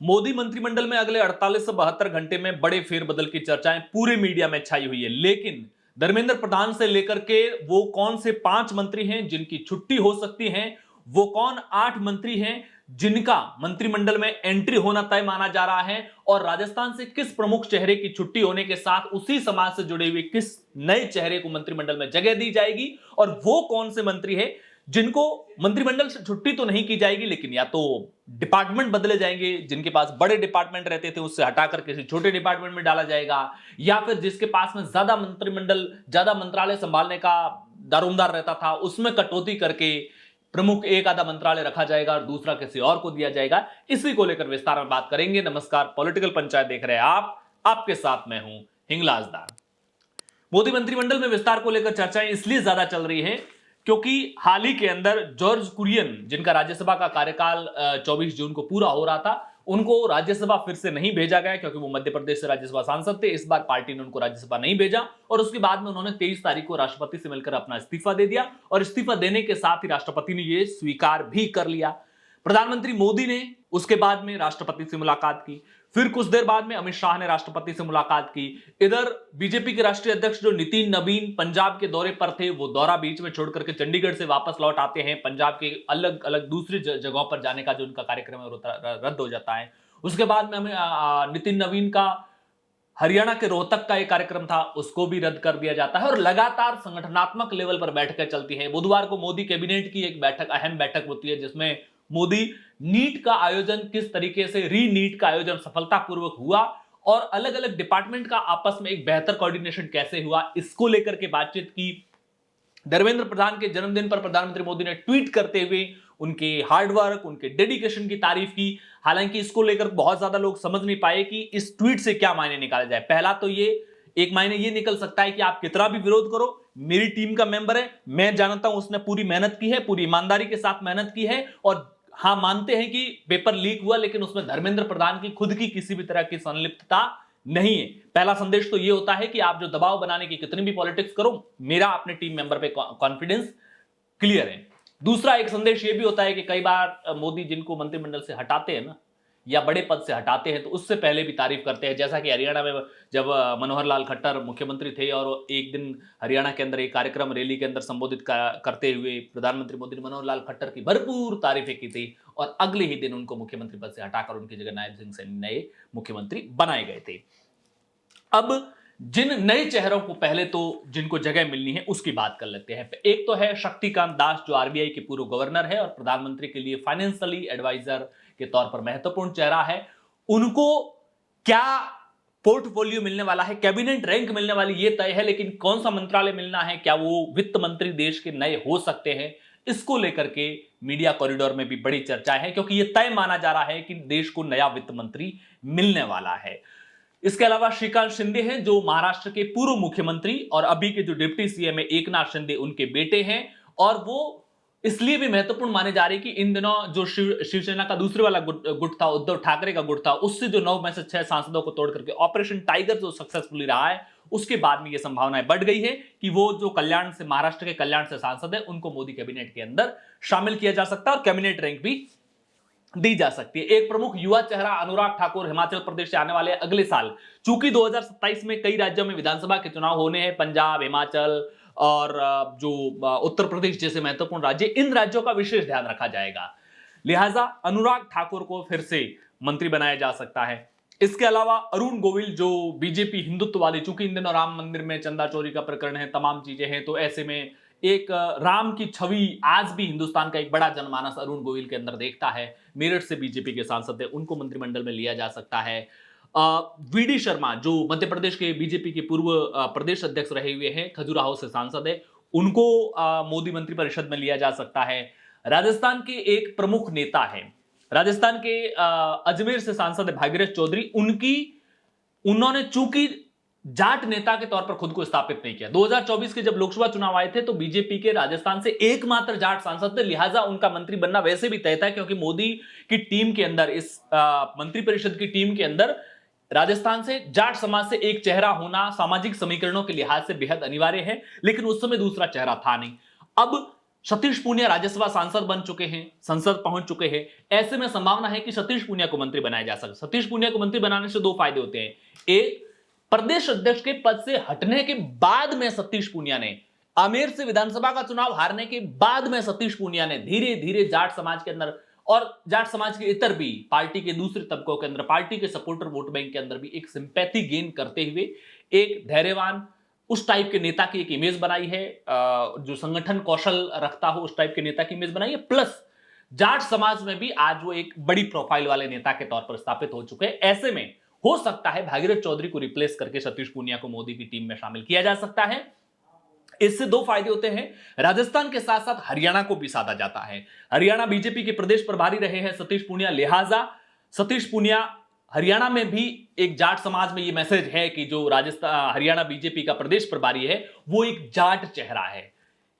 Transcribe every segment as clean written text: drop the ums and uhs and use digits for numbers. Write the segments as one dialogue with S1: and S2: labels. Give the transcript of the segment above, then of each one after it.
S1: मोदी मंत्रिमंडल में अगले 48 से 72 घंटे में बड़े फेरबदल की चर्चाएं पूरे मीडिया में छाई हुई है, लेकिन धर्मेंद्र प्रधान से लेकर के वो कौन से 5 मंत्री हैं जिनकी छुट्टी हो सकती है, वो कौन 8 मंत्री हैं जिनका मंत्रिमंडल में एंट्री होना तय माना जा रहा है, और राजस्थान से किस प्रमुख चेहरे की छुट्टी होने के साथ उसी समाज से जुड़े हुए किस नए चेहरे को मंत्रिमंडल में जगह दी जाएगी, और वो कौन से मंत्री है जिनको मंत्रिमंडल से छुट्टी तो नहीं की जाएगी लेकिन या तो डिपार्टमेंट बदले जाएंगे, जिनके पास बड़े डिपार्टमेंट रहते थे उससे हटाकर किसी छोटे डिपार्टमेंट में डाला जाएगा, या फिर जिसके पास में ज्यादा मंत्रिमंडल ज्यादा मंत्रालय संभालने का दारोमदार रहता था उसमें कटौती करके प्रमुख एक आधा मंत्रालय रखा जाएगा और दूसरा किसी और को दिया जाएगा। इसी को लेकर विस्तार में बात करेंगे। नमस्कार, पॉलिटिकल पंचायत देख रहे हैं आप, आपके साथ मैं हूं हिंगलाजदार। मोदी मंत्रिमंडल में विस्तार को लेकर चर्चाएं इसलिए ज्यादा चल रही है क्योंकि हाल ही के अंदर जॉर्ज कुरियन, जिनका राज्यसभा का कार्यकाल 24 जून को पूरा हो रहा था, उनको राज्यसभा फिर से नहीं भेजा गया क्योंकि वो मध्य प्रदेश से राज्यसभा सांसद थे। इस बार पार्टी ने उनको राज्यसभा नहीं भेजा और उसके बाद में उन्होंने 23 तारीख को राष्ट्रपति से मिलकर अपना इस्तीफा दे दिया और इस्तीफा देने के साथ ही राष्ट्रपति ने यह स्वीकार भी कर लिया। प्रधानमंत्री मोदी ने उसके बाद में राष्ट्रपति से मुलाकात की, फिर कुछ देर बाद में अमित शाह ने राष्ट्रपति से मुलाकात की। इधर बीजेपी के राष्ट्रीय अध्यक्ष जो नितिन नवीन पंजाब के दौरे पर थे, वो दौरा बीच में छोड़ करके चंडीगढ़ से वापस लौट आते हैं। पंजाब के अलग अलग दूसरी जगहों पर जाने का जो उनका कार्यक्रम है वो रद्द हो जाता है। उसके बाद में हमें नितिन नवीन का हरियाणा के रोहतक का एक कार्यक्रम था, उसको भी रद्द कर दिया जाता है और लगातार संगठनात्मक लेवल पर बैठकें चलती है। बुधवार को मोदी कैबिनेट की एक बैठक, अहम बैठक होती है जिसमें मोदी नीट का आयोजन किस तरीके से, री नीट का आयोजन सफलतापूर्वक हुआ और अलग अलग डिपार्टमेंट का आपस में एक बेहतर कोऑर्डिनेशन कैसे हुआ, इसको लेकर के बातचीत की। धर्मेंद्र प्रधान के जन्मदिन पर प्रधानमंत्री मोदी ने ट्वीट करते हुए उनके हार्डवर्क, उनके डेडिकेशन की तारीफ की। हालांकि इसको लेकर बहुत ज्यादा लोग समझ नहीं पाए कि इस ट्वीट से क्या मायने निकाले जाए। पहला तो ये एक मायने ये निकल सकता है कि आप कितना भी विरोध करो, मेरी टीम का मेंबर है, मैं जानता हूं उसने पूरी मेहनत की है, पूरी ईमानदारी के साथ मेहनत की है, और हां मानते हैं कि पेपर लीक हुआ लेकिन उसमें धर्मेंद्र प्रधान की खुद की किसी भी तरह की संलिप्तता नहीं है। पहला संदेश तो यह होता है कि आप जो दबाव बनाने की कितनी भी पॉलिटिक्स करो, मेरा अपने टीम मेंबर पे कॉन्फिडेंस क्लियर है। दूसरा एक संदेश यह भी होता है कि कई बार मोदी जिनको मंत्रिमंडल से हटाते हैं ना, या बड़े पद से हटाते हैं, तो उससे पहले भी तारीफ करते हैं। जैसा कि हरियाणा में जब मनोहर लाल खट्टर मुख्यमंत्री थे और एक दिन हरियाणा के अंदर एक कार्यक्रम रैली के अंदर संबोधित करते हुए प्रधानमंत्री मोदी ने मनोहर लाल खट्टर की भरपूर तारीफें की थी और अगले ही दिन उनको मुख्यमंत्री पद से हटाकर उनकी जगह नायब सिंह सैनी नए मुख्यमंत्री बनाए गए थे। अब जिन नए चेहरों को पहले तो जिनको जगह मिलनी है उसकी बात कर लेते हैं। एक तो है शक्तिकांत दास, जो आरबीआई के पूर्व गवर्नर है और प्रधानमंत्री के लिए फाइनेंशियली एडवाइजर के तौर पर महत्वपूर्ण चेहरा है। उनको क्या पोर्टफोलियो मिलने वाला है, कैबिनेट रैंक मिलने वाली ये तय है, लेकिन कौन सा मंत्रालय मिलना है, क्या वो वित्त मंत्री देश के नए हो सकते हैं, इसको लेकर के मीडिया कॉरिडोर में भी बड़ी चर्चाएं हैं क्योंकि यह तय माना जा रहा है कि देश को नया वित्त मंत्री मिलने वाला है। इसके अलावा श्रीकांत शिंदे हैं जो महाराष्ट्र के पूर्व मुख्यमंत्री और अभी के जो डिप्टी सीएम है एकनाथ शिंदे उनके बेटे हैं, और वो इसलिए भी महत्वपूर्ण माने जा रहे हैं कि इन दिनों जो शिवसेना का दूसरे वाला गुट था, उद्धव ठाकरे का गुट था, उससे जो 9 में से 6 सांसदों को तोड़ करके ऑपरेशन टाइगर जो सक्सेसफुली रहा है, उसके बाद में यह संभावनाएं बढ़ गई है कि वो जो कल्याण से, महाराष्ट्र के कल्याण से सांसद है, उनको मोदी कैबिनेट के अंदर शामिल किया जा सकता है और कैबिनेट रैंक भी दी जा सकती है। एक प्रमुख युवा चेहरा अनुराग ठाकुर हिमाचल प्रदेश से आने वाले अगले साल, चूंकि 2027 में कई राज्यों में विधानसभा के चुनाव होने हैं, पंजाब, हिमाचल और जो उत्तर प्रदेश जैसे महत्वपूर्ण राज्य, इन राज्यों का विशेष ध्यान रखा जाएगा, लिहाजा अनुराग ठाकुर को फिर से मंत्री बनाया जा सकता है। इसके अलावा अरुण गोविल जो बीजेपी हिंदुत्व वाली, चूंकि इन दिनों राम मंदिर में चंदा चोरी का प्रकरण है, तमाम चीजें हैं, तो ऐसे में एक राम की छवि आज भी हिंदुस्तान का एक बड़ा जनमानस अरुण गोविल के अंदर देखता है। मेरठ से बीजेपी के सांसद है, उनको मंत्रिमंडल में लिया जा सकता है। वीडी शर्मा जो मध्य प्रदेश के बीजेपी के पूर्व प्रदेश अध्यक्ष रहे हुए हैं, खजुराहो से सांसद है, उनको मोदी मंत्रिपरिषद में लिया जा सकता है। राजस्थान के एक प्रमुख नेता है, राजस्थान के अजमेर से सांसद है भागीरथ चौधरी, उन्होंने चूंकि जाट नेता के तौर पर खुद को स्थापित नहीं किया। 2024 के जब लोकसभा चुनाव आए थे तो बीजेपी के राजस्थान से एकमात्र जाट सांसद थे, लिहाजा उनका मंत्री बनना वैसे भी तय था क्योंकि मोदी की टीम के अंदर, इस मंत्रिपरिषद की टीम के अंदर राजस्थान से जाट समाज से एक चेहरा होना सामाजिक समीकरणों के लिहाज से बेहद अनिवार्य है, लेकिन उस समय दूसरा चेहरा था नहीं। अब सतीश पूनिया राज्यसभा सांसद बन चुके हैं, संसद पहुंच चुके हैं। ऐसे में संभावना है कि सतीश पूनिया को मंत्री बनाया जा सकता है। सतीश पूनिया को मंत्री बनाने से दो फायदे होते हैं। एक, प्रदेश अध्यक्ष के पद से हटने के बाद में सतीश पूनिया ने, आमेर से विधानसभा का चुनाव हारने के बाद में सतीश पूनिया ने धीरे धीरे जाट समाज के अंदर और जाट समाज के इतर भी पार्टी के दूसरे तबकों के अंदर, पार्टी के सपोर्टर वोट बैंक के अंदर भी एक सिंपैथी गेन करते हुए एक धैर्यवान उस टाइप के नेता की एक इमेज बनाई है, जो संगठन कौशल रखता हो उस टाइप के नेता की इमेज बनाई है। प्लस जाट समाज में भी आज वो एक बड़ी प्रोफाइल वाले नेता के तौर पर स्थापित हो चुके हैं। ऐसे में हो सकता है भागीरथ चौधरी को रिप्लेस करके सतीश पूनिया को मोदी की टीम में शामिल किया जा सकता है। इससे दो फायदे होते हैं, राजस्थान के साथ साथ हरियाणा को भी साधा जाता है। हरियाणा बीजेपी के प्रदेश प्रभारी रहे हैं सतीश पूनिया, लिहाजा सतीश पूनिया हरियाणा में भी एक जाट समाज में यह मैसेज है कि जो राजस्थान हरियाणा बीजेपी का प्रदेश प्रभारी है वो एक जाट चेहरा है।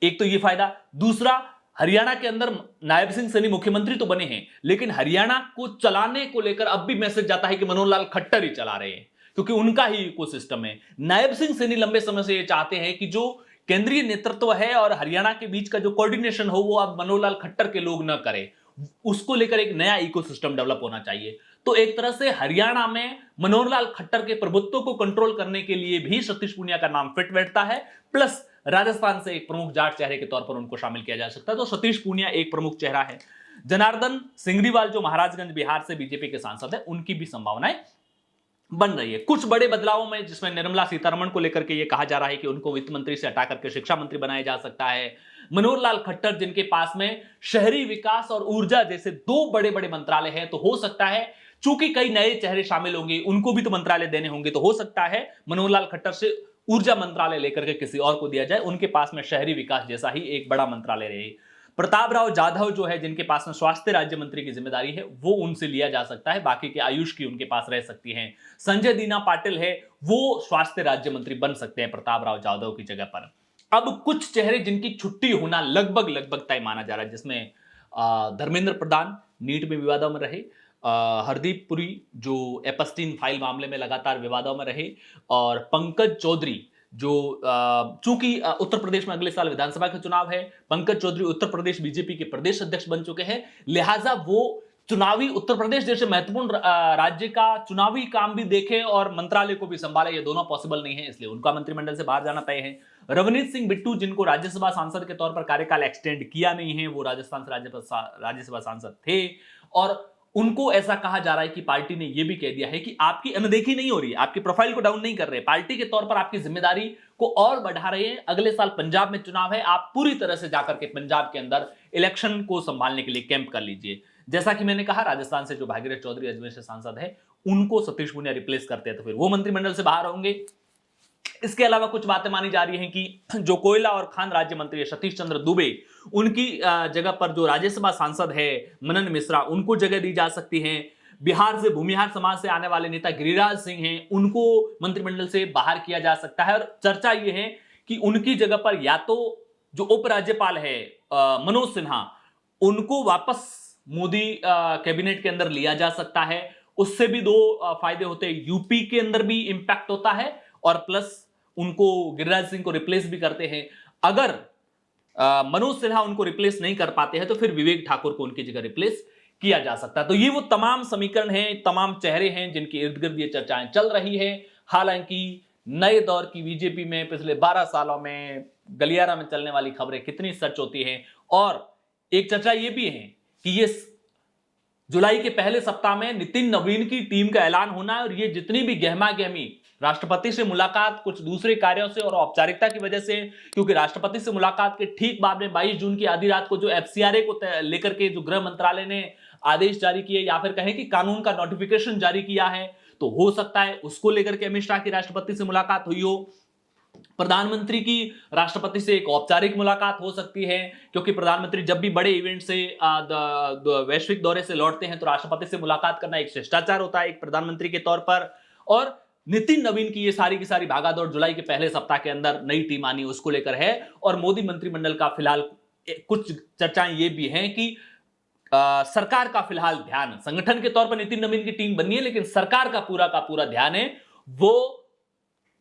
S1: एक तो यह फायदा। दूसरा, हरियाणा के अंदर नायब सिंह सैनी मुख्यमंत्री तो बने हैं, लेकिन हरियाणा को चलाने को लेकर अब भी मैसेज जाता है कि मनोहर लाल खट्टर ही चला रहे हैं, क्योंकि उनका ही इकोसिस्टम है। नायब सिंह सैनी लंबे समय से ये चाहते हैं कि जो केंद्रीय नेतृत्व है और हरियाणा के बीच का जो कोऑर्डिनेशन हो वो अब मनोहर लाल खट्टर के लोग न करें, उसको लेकर एक नया इकोसिस्टम डेवलप होना चाहिए। तो एक तरह से हरियाणा में मनोहर लाल खट्टर के प्रभुत्व को कंट्रोल करने के लिए भी सतीश पूनिया का नाम फिट बैठता है। प्लस राजस्थान से एक प्रमुख जाट चेहरे के तौर पर उनको शामिल किया जा सकता है। तो सतीश पूनिया एक प्रमुख चेहरा है। जनार्दन सिंगरीवाल जो महाराजगंज बिहार से बीजेपी के सांसद है, उनकी भी संभावनाएं बन रही है। कुछ बड़े बदलावों में जिसमें निर्मला सीतारमण को लेकर के यह कहा जा रहा है कि उनको वित्त मंत्री से हटा करके शिक्षा मंत्री बनाया जा सकता है। मनोहर लाल खट्टर जिनके पास में शहरी विकास और ऊर्जा जैसे दो बड़े बड़े मंत्रालय हैं, तो हो सकता है चूंकि कई नए चेहरे शामिल होंगे, उनको भी तो मंत्रालय देने होंगे, तो हो सकता है मनोहर लाल खट्टर से ऊर्जा मंत्रालय लेकर के किसी और को दिया जाए, उनके पास में शहरी विकास जैसा ही एक बड़ा मंत्रालय रहे। प्रताप राव जाधव जो है जिनके पास में स्वास्थ्य राज्य मंत्री की जिम्मेदारी है, वो उनसे लिया जा सकता है, बाकी के आयुष की उनके पास रह सकती हैं। संजय दीना पाटिल है, वो स्वास्थ्य राज्य मंत्री बन सकते हैं प्रताप राव जाधव की जगह पर। अब कुछ चेहरे जिनकी छुट्टी होना लगभग तय माना जा रहा है, जिसमें धर्मेंद्र प्रधान नीट में विवादों में रहे, हरदीप पुरी जो एपस्टीन फाइल मामले में लगातार विवादों में रहे, और पंकज चौधरी जो चूंकि उत्तर प्रदेश में अगले साल विधानसभा के चुनाव है, पंकज चौधरी उत्तर प्रदेश बीजेपी के प्रदेश अध्यक्ष बन चुके हैं, लिहाजा वो चुनावी उत्तर प्रदेश जैसे महत्वपूर्ण राज्य का चुनावी काम भी देखे और मंत्रालय को भी संभाले, ये दोनों पॉसिबल नहीं है, इसलिए उनका मंत्रिमंडल से बाहर जाना तय है। रवनीत सिंह बिट्टू जिनको राज्यसभा सांसद के तौर पर कार्यकाल एक्सटेंड किया नहीं है, वो राजस्थान से राज्यसभा सांसद थे, और उनको ऐसा कहा जा रहा है कि पार्टी ने यह भी कह दिया है कि आपकी अनदेखी नहीं हो रही है, आपकी प्रोफाइल को डाउन नहीं कर रहे, पार्टी के तौर पर आपकी जिम्मेदारी को और बढ़ा रहे हैं। अगले साल पंजाब में चुनाव है, आप पूरी तरह से जाकर के पंजाब के अंदर इलेक्शन को संभालने के लिए कैंप कर लीजिए। जैसा कि मैंने कहा, राजस्थान से जो भागीरथ चौधरी अजमेर से सांसद है, उनको सतीश पूनिया रिप्लेस करते हैं तो फिर वो मंत्रिमंडल से बाहर होंगे। इसके अलावा कुछ बातें मानी जा रही हैं कि जो कोयला और खान राज्य मंत्री है सतीश चंद्र दुबे, उनकी जगह पर जो राज्यसभा सांसद है मनन मिश्रा, उनको जगह दी जा सकती है। बिहार से भूमिहार समाज से आने वाले नेता गिरिराज सिंह हैं, उनको मंत्रिमंडल से बाहर किया जा सकता है, और चर्चा यह है कि उनकी जगह पर या तो जो उपराज्यपाल है मनोज सिन्हा, उनको वापस मोदी कैबिनेट के अंदर लिया जा सकता है। उससे भी दो फायदे होते हैं, यूपी के अंदर भी इंपैक्ट होता है और प्लस उनको गिरिराज सिंह को रिप्लेस भी करते हैं। अगर मनोज सिन्हा उनको रिप्लेस नहीं कर पाते हैं तो फिर विवेक ठाकुर को उनकी जगह रिप्लेस किया जा सकता है। तो ये वो तमाम समीकरण हैं, तमाम चेहरे हैं जिनके इर्द गिर्द ये चर्चाएं चल रही है। हालांकि नए दौर की बीजेपी में पिछले 12 सालों में गलियारा में चलने वाली खबरें कितनी सच होती हैं, और एक चर्चा ये भी है कि ये जुलाई के पहले सप्ताह में नितिन नवीन की टीम का ऐलान होना है, और ये जितनी भी गहमा गहमी राष्ट्रपति से मुलाकात, कुछ दूसरे कार्यों से और औपचारिकता की वजह से, क्योंकि राष्ट्रपति से मुलाकात के ठीक बाद में 22 जून की आधी रात को जो एफसीआरए को लेकर के जो गृह मंत्रालय ने आदेश जारी किए या फिर कहें कि कानून का नोटिफिकेशन जारी किया है, तो हो सकता है उसको लेकर के अमित शाह की राष्ट्रपति से मुलाकात हुई हो। प्रधानमंत्री की राष्ट्रपति से एक औपचारिक मुलाकात हो सकती है, क्योंकि प्रधानमंत्री जब भी बड़े इवेंट से वैश्विक दौरे से लौटते हैं तो राष्ट्रपति से मुलाकात करना एक शिष्टाचार होता है एक प्रधानमंत्री के तौर पर। और नितिन नवीन की ये सारी की सारी भागादौड़ जुलाई के पहले सप्ताह के अंदर नई टीम आनी उसको लेकर है, और मोदी मंत्रिमंडल का फिलहाल कुछ चर्चाएं ये भी हैं कि सरकार का फिलहाल ध्यान संगठन के तौर पर नितिन नवीन की टीम बनी है, लेकिन सरकार का पूरा ध्यान है वो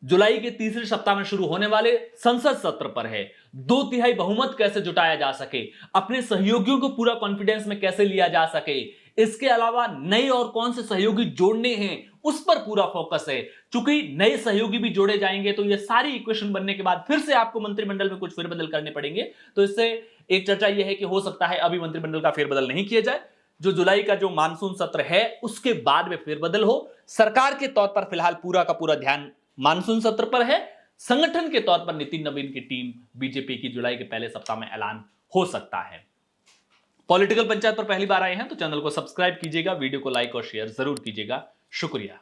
S1: जुलाई के तीसरे सप्ताह में शुरू होने वाले संसद सत्र पर है। 2/3 बहुमत कैसे जुटाया जा सके, अपने सहयोगियों को पूरा कॉन्फिडेंस में कैसे लिया जा सके, इसके अलावा नए और कौन से सहयोगी जोड़ने हैं उस पर पूरा फोकस है। चूंकि नए सहयोगी भी जोड़े जाएंगे तो ये सारी इक्वेशन बनने के बाद फिर से आपको मंत्रिमंडल में कुछ फेरबदल करने पड़ेंगे। तो इससे एक चर्चा यह है कि हो सकता है अभी मंत्रिमंडल का फेरबदल नहीं किया जाए, जो जुलाई का जो मानसून सत्र है उसके बाद में फेरबदल हो। सरकार के तौर पर फिलहाल पूरा का पूरा ध्यान मानसून सत्र पर है। संगठन के तौर पर नितिन नवीन की टीम बीजेपी की जुलाई के पहले सप्ताह में ऐलान हो सकता है। पॉलिटिकल पंचायत पर पहली बार आए हैं तो चैनल को सब्सक्राइब कीजिएगा, वीडियो को लाइक और शेयर जरूर कीजिएगा। शुक्रिया।